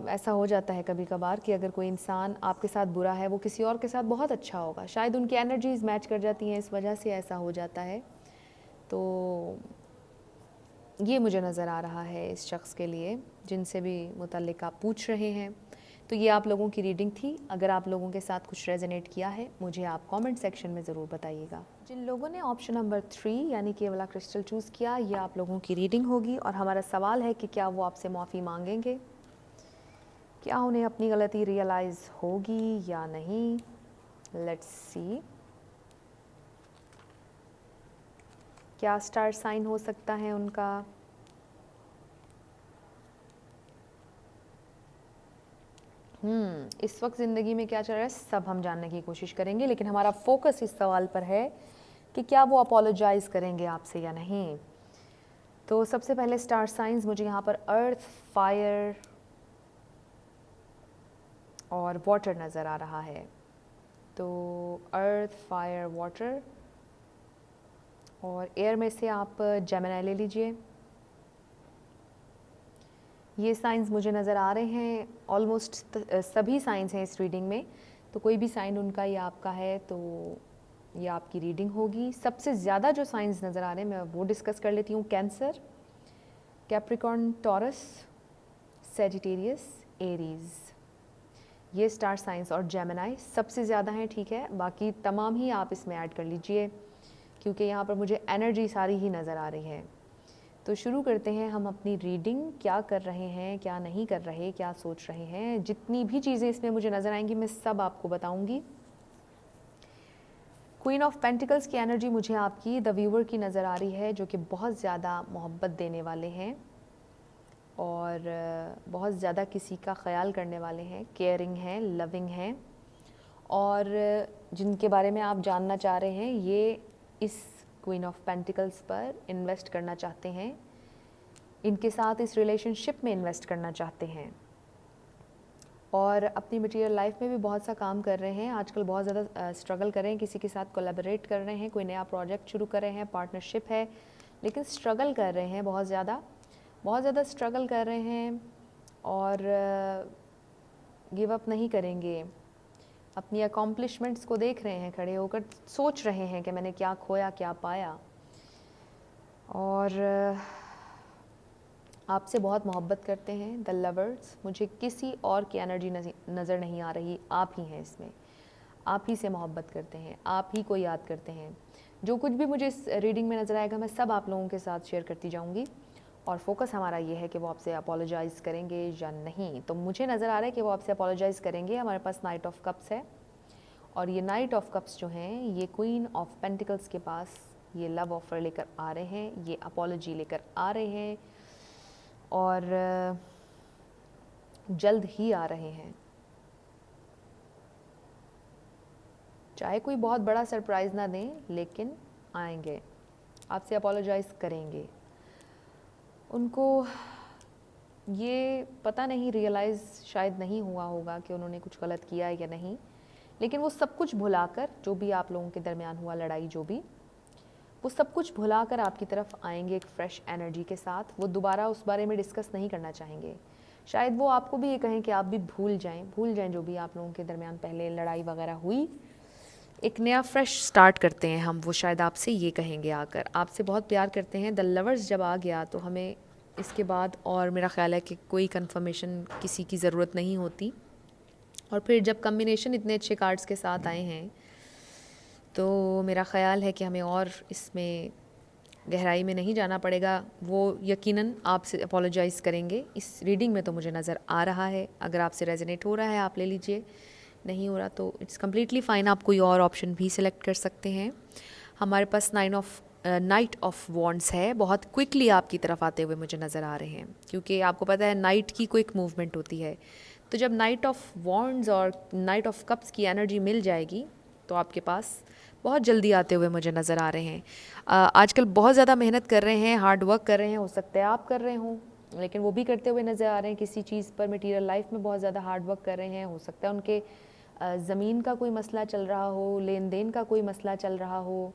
ऐसा हो जाता है कभी कभार कि अगर कोई इंसान आपके साथ बुरा है, वो किसी और के साथ बहुत अच्छा होगा, शायद उनकी एनर्जीज़ मैच कर जाती हैं, इस वजह से ऐसा हो जाता है। तो ये मुझे नज़र आ रहा है इस शख्स के लिए, जिनसे भी मुतल्लिक आप पूछ रहे हैं। तो ये आप लोगों की रीडिंग थी। अगर आप लोगों के साथ कुछ रेजोनेट किया है, मुझे आप कमेंट सेक्शन में ज़रूर बताइएगा। जिन लोगों ने ऑप्शन नंबर 3 यानी कि ये वाला क्रिस्टल चूज़ किया, ये आप लोगों की रीडिंग होगी। और हमारा सवाल है कि क्या वो आपसे माफ़ी मांगेंगे, क्या उन्हें अपनी गलती रियलाइज़ होगी या नहीं। लेट्स सी क्या स्टार साइन हो सकता है उनका। इस वक्त ज़िंदगी में क्या चल रहा है सब हम जानने की कोशिश करेंगे, लेकिन हमारा फोकस इस सवाल पर है कि क्या वो अपोलोजाइज़ करेंगे आपसे या नहीं। तो सबसे पहले स्टार साइंस मुझे यहाँ पर अर्थ, फायर और वाटर नज़र आ रहा है। तो अर्थ, फायर, वाटर और एयर में से आप जेमिनी ले लीजिए। ये साइंस मुझे नज़र आ रहे हैं, ऑलमोस्ट सभी साइंस हैं इस रीडिंग में, तो कोई भी साइन उनका या आपका है तो ये आपकी रीडिंग होगी। सबसे ज़्यादा जो साइंस नज़र आ रहे हैं मैं वो डिस्कस कर लेती हूँ। Cancer, Capricorn, taurus, Sagittarius, Aries, ये स्टार साइंस और जेमिनी सबसे ज़्यादा हैं, ठीक है। बाकी तमाम ही आप इसमें ऐड कर लीजिए, क्योंकि यहाँ पर मुझे एनर्जी सारी ही नज़र आ रही है। तो शुरू करते हैं हम अपनी रीडिंग। क्या कर रहे हैं, क्या नहीं कर रहे, क्या सोच रहे हैं, जितनी भी चीज़ें इसमें मुझे नज़र आएंगी मैं सब आपको बताऊंगी। क्वीन ऑफ पेंटिकल्स की एनर्जी मुझे आपकी द व्यूवर की नज़र आ रही है, जो कि बहुत ज़्यादा मोहब्बत देने वाले हैं और बहुत ज़्यादा किसी का ख्याल करने वाले हैं, केयरिंग हैं, लविंग हैं, और जिनके बारे में आप जानना चाह रहे हैं ये इस क्वीन ऑफ पेंटिकल्स पर इन्वेस्ट करना चाहते हैं, इनके साथ इस रिलेशनशिप में इन्वेस्ट करना चाहते हैं और अपनी मटेरियल लाइफ में भी बहुत सा काम कर रहे हैं। आजकल बहुत ज़्यादा स्ट्रगल कर रहे हैं, किसी के साथ कोलैबोरेट कर रहे हैं, कोई नया प्रोजेक्ट शुरू कर रहे हैं, पार्टनरशिप है, लेकिन स्ट्रगल कर रहे हैं, बहुत ज़्यादा स्ट्रगल कर रहे हैं और गिव अप नहीं करेंगे। अपनी अकॉम्प्लिशमेंट्स को देख रहे हैं, खड़े होकर सोच रहे हैं कि मैंने क्या खोया, क्या पाया, और आपसे बहुत मोहब्बत करते हैं। द लवर्स, मुझे किसी और की एनर्जी नज़र नहीं आ रही, आप ही हैं इसमें, आप ही से मोहब्बत करते हैं, आप ही को याद करते हैं। जो कुछ भी मुझे इस रीडिंग में नज़र आएगा मैं सब आप लोगों के साथ शेयर करती जाऊंगी और फोकस हमारा ये है कि वो आपसे अपोलोजाइज़ करेंगे या नहीं। तो मुझे नज़र आ रहा है कि वो आपसे अपोलोजाइज़ करेंगे। हमारे पास नाइट ऑफ कप्स है और ये नाइट ऑफ कप्स जो हैं ये क्वीन ऑफ पेंटिकल्स के पास ये लव ऑफर लेकर आ रहे हैं, ये अपोलॉजी लेकर आ रहे हैं और जल्द ही आ रहे हैं। चाहे कोई बहुत बड़ा सरप्राइज़ ना दें, लेकिन आएंगे, आपसे अपोलोजाइज़ करेंगे। उनको ये पता नहीं, रियलाइज़ शायद नहीं हुआ होगा कि उन्होंने कुछ गलत किया है या नहीं, लेकिन वो सब कुछ भुलाकर, जो भी आप लोगों के दरमियान हुआ लड़ाई, जो भी, वो सब कुछ भुलाकर आपकी तरफ आएंगे एक फ़्रेश एनर्जी के साथ। वो दोबारा उस बारे में डिस्कस नहीं करना चाहेंगे। शायद वो आपको भी ये कहें कि आप भी भूल जाएं जो भी आप लोगों के दरमियान पहले लड़ाई वगैरह हुई। एक नया फ्रेश स्टार्ट करते हैं हम, वो शायद आपसे ये कहेंगे आकर, आपसे बहुत प्यार करते हैं। द लवर्स जब आ गया तो हमें इसके बाद और मेरा ख़्याल है कि कोई कंफर्मेशन किसी की ज़रूरत नहीं होती। और फिर जब कम्बिनेशन इतने अच्छे कार्ड्स के साथ आए हैं तो मेरा ख़्याल है कि हमें और इसमें गहराई में नहीं जाना पड़ेगा। वो यकीनन आपसे अपोलोजाइज़ करेंगे। इस रीडिंग में तो मुझे नज़र आ रहा है। अगर आपसे रेजोनेट हो रहा है आप ले लीजिए, नहीं हो रहा तो इट्स कम्प्लीटली फ़ाइन, आप कोई और ऑप्शन भी सिलेक्ट कर सकते हैं। हमारे पास नाइट ऑफ वॉन्ड्स है, बहुत क्विकली आपकी तरफ आते हुए मुझे नज़र आ रहे हैं, क्योंकि आपको पता है नाइट की क्विक मूवमेंट होती है। तो जब नाइट ऑफ वॉन्ड्स और नाइट ऑफ कप्स की एनर्जी मिल जाएगी तो आपके पास बहुत जल्दी आते हुए मुझे नज़र आ रहे हैं। आजकल बहुत ज़्यादा मेहनत कर रहे हैं, हार्ड वर्क कर रहे हैं, हो सकता है आप कर रहे हों, लेकिन वो भी करते हुए नज़र आ रहे हैं किसी चीज़ पर, मटीरियल लाइफ में बहुत ज़्यादा हार्ड वर्क कर रहे हैं। हो सकता है उनके ज़मीन का कोई मसला चल रहा हो, लेन देन का कोई मसला चल रहा हो।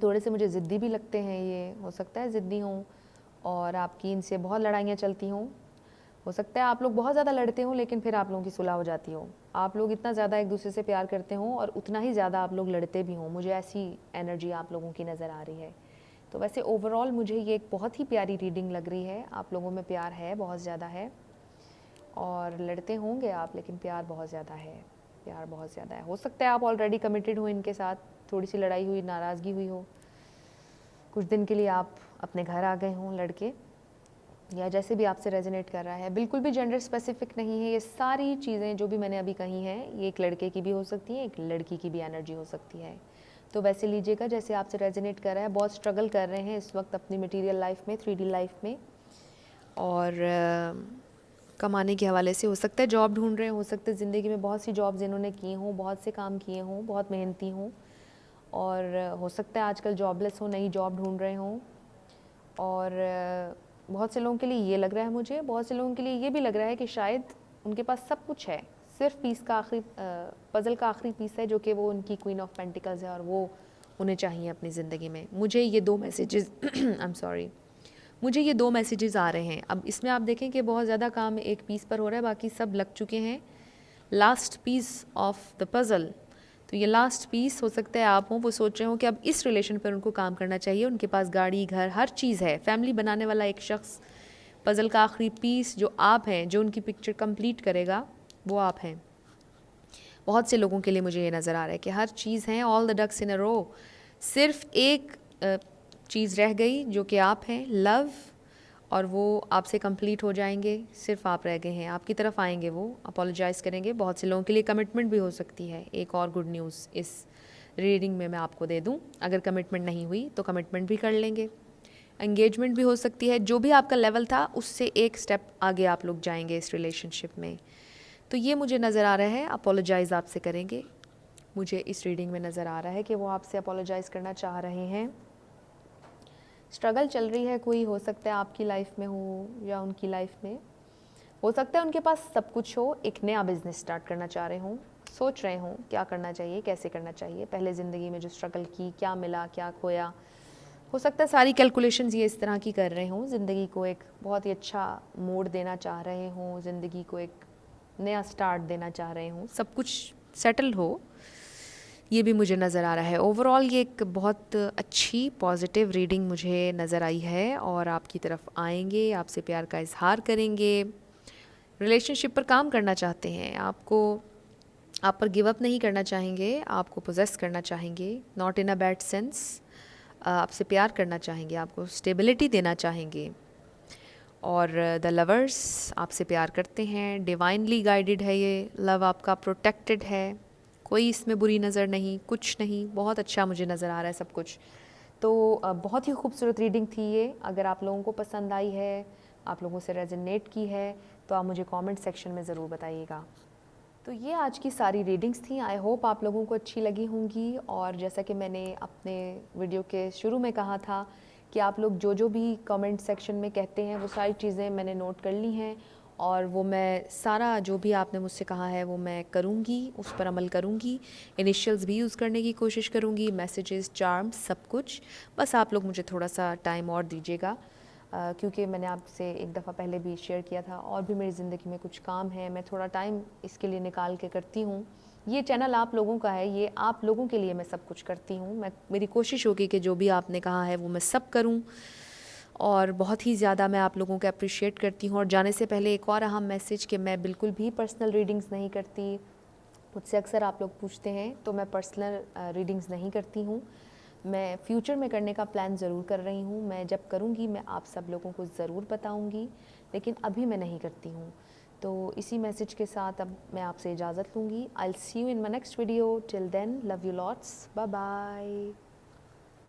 थोड़े से मुझे ज़िद्दी भी लगते हैं ये, हो सकता है ज़िद्दी हों और आपकी इनसे बहुत लड़ाइयाँ चलती हों। हो सकता है आप लोग बहुत ज़्यादा लड़ते हों लेकिन फिर आप लोगों की सुलह हो जाती हो। आप लोग इतना ज़्यादा एक दूसरे से प्यार करते हों और उतना ही ज़्यादा आप लोग लड़ते भी हों। मुझे ऐसी एनर्जी आप लोगों की नज़र आ रही है। तो वैसे ओवरऑल मुझे ये एक बहुत ही प्यारी रीडिंग लग रही है। आप लोगों में प्यार है, बहुत ज़्यादा है, और लड़ते होंगे आप लेकिन प्यार बहुत ज़्यादा है, प्यार बहुत ज़्यादा है। हो सकता है आप ऑलरेडी कमिटेड हो इनके साथ, थोड़ी सी लड़ाई हुई, नाराज़गी हुई हो, कुछ दिन के लिए आप अपने घर आ गए हों लड़के, या जैसे भी आपसे रेजोनेट कर रहा है। बिल्कुल भी जेंडर स्पेसिफिक नहीं है। ये सारी चीज़ें जो भी मैंने अभी कही हैं ये एक लड़के की भी हो सकती है, एक लड़की की भी एनर्जी हो सकती है। तो वैसे लीजिएगा जैसे आपसे रेजोनेट कर रहा है। बहुत स्ट्रगल कर रहे हैं इस वक्त अपनी मटेरियल लाइफ में, 3D लाइफ में, और कमाने के हवाले से हो सकता है जॉब ढूंढ रहे हैं, हो सकता है ज़िंदगी में बहुत सी जॉब्स इन्होंने की हों, बहुत से काम किए हों, बहुत मेहनती हों, और हो सकता है आजकल जॉबलेस हो, नई जॉब ढूंढ रहे हों। और बहुत से लोगों के लिए ये लग रहा है, मुझे बहुत से लोगों के लिए ये भी लग रहा है कि शायद उनके पास सब कुछ है, सिर्फ पीस का आखिरी पज़ल का आखिरी पीस है जो कि वो उनकी क्वीन ऑफ पेंटिकल्स है और वो उन्हें चाहिए अपनी ज़िंदगी में। मुझे ये दो मैसेजेस आई एम सॉरी, मुझे ये दो मैसेजेस आ रहे हैं। अब इसमें आप देखें कि बहुत ज़्यादा काम एक पीस पर हो रहा है, बाकी सब लग चुके हैं। Last piece of the puzzle, तो ये लास्ट पीस हो सकता है आप हों, वो सोच रहे हो कि अब इस रिलेशन पर उनको काम करना चाहिए। उनके पास गाड़ी, घर, हर चीज़ है, फैमिली बनाने वाला एक शख्स, पज़ल का आखिरी पीस जो आप हैं, जो उनकी पिक्चर कंप्लीट करेगा वो आप हैं। बहुत से लोगों के लिए मुझे ये नज़र आ रहा है कि हर चीज़ है, ऑल द डक्स इन अ रो, सिर्फ एक चीज़ रह गई जो कि आप हैं, लव, और वो आपसे कंप्लीट हो जाएंगे। सिर्फ आप रह गए हैं, आपकी तरफ आएंगे, वो अपोलोजाइज़ करेंगे। बहुत से लोगों के लिए कमिटमेंट भी हो सकती है। एक और गुड न्यूज़ इस रीडिंग में मैं आपको दे दूं, अगर कमिटमेंट नहीं हुई तो कमिटमेंट भी कर लेंगे, एंगेजमेंट भी हो सकती है। जो भी आपका लेवल था उससे एक स्टेप आगे आप लोग जाएंगे इस रिलेशनशिप में। तो ये मुझे नज़र आ रहा है, अपोलोजाइज़ आपसे करेंगे। मुझे इस रीडिंग में नज़र आ रहा है कि वो आपसे अपोलोजाइज़ करना चाह रहे हैं। स्ट्रगल चल रही है कोई, हो सकता है आपकी लाइफ में हो या उनकी लाइफ में, हो सकता है उनके पास सब कुछ हो, एक नया बिजनेस स्टार्ट करना चाह रहे हों, सोच रहे हों क्या करना चाहिए, कैसे करना चाहिए। पहले ज़िंदगी में जो स्ट्रगल की, क्या मिला, क्या खोया, हो सकता है सारी कैलकुलेशंस ये इस तरह की कर रहे हों। ज़िंदगी को एक बहुत ही अच्छा मोड़ देना चाह रहे हों, ज़िंदगी को एक नया स्टार्ट देना चाह रहे हों, सब कुछ सेटल हो, ये भी मुझे नज़र आ रहा है। ओवरऑल ये एक बहुत अच्छी पॉजिटिव रीडिंग मुझे नज़र आई है, और आपकी तरफ आएंगे, आपसे प्यार का इजहार करेंगे, रिलेशनशिप पर काम करना चाहते हैं, आपको, आप पर गिव अप नहीं करना चाहेंगे, आपको पोजेस करना चाहेंगे, not in a bad sense, आपसे प्यार करना चाहेंगे, आपको स्टेबिलिटी देना चाहेंगे। और द लवर्स आपसे प्यार करते हैं, डिवाइनली गाइडेड है ये लव आपका, प्रोटेक्टेड है, कोई इसमें बुरी नज़र नहीं, कुछ नहीं, बहुत अच्छा मुझे नज़र आ रहा है सब कुछ। तो बहुत ही खूबसूरत रीडिंग थी ये। अगर आप लोगों को पसंद आई है, आप लोगों से रेजोनेट की है, तो आप मुझे कमेंट सेक्शन में ज़रूर बताइएगा। तो ये आज की सारी रीडिंग्स थी। आई होप आप लोगों को अच्छी लगी होंगी, और जैसा कि मैंने अपने वीडियो के शुरू में कहा था कि आप लोग जो जो भी कमेंट सेक्शन में कहते हैं वो सारी चीज़ें मैंने नोट कर ली हैं, और वो मैं सारा जो भी आपने मुझसे कहा है वो मैं करूँगी, उस पर अमल करूँगी, इनिशियल्स भी यूज़ करने की कोशिश करूँगी, मैसेजेस, चार्म्स, सब कुछ। बस आप लोग मुझे थोड़ा सा टाइम और दीजिएगा, क्योंकि मैंने आपसे एक दफ़ा पहले भी शेयर किया था, और भी मेरी ज़िंदगी में कुछ काम है, मैं थोड़ा टाइम इसके लिए निकाल के करती हूँ। ये चैनल आप लोगों का है, ये आप लोगों के लिए मैं सब कुछ करती हूँ। मेरी कोशिश होगी कि जो भी आपने कहा है वो मैं सब करूँ, और बहुत ही ज़्यादा मैं आप लोगों को अप्रिशिएट करती हूँ। और जाने से पहले एक और अहम मैसेज कि मैं बिल्कुल भी पर्सनल रीडिंग्स नहीं करती। मुझसे अक्सर आप लोग पूछते हैं, तो मैं पर्सनल रीडिंग्स नहीं करती हूँ। मैं फ्यूचर में करने का प्लान ज़रूर कर रही हूँ। मैं जब करूँगी मैं आप सब लोगों को ज़रूर बताऊँगी, लेकिन अभी मैं नहीं करती हूँ। तो इसी मैसेज के साथ अब मैं आपसे इजाज़त लूँगी। I will see you in my next video. Till then, love you lots, bye bye.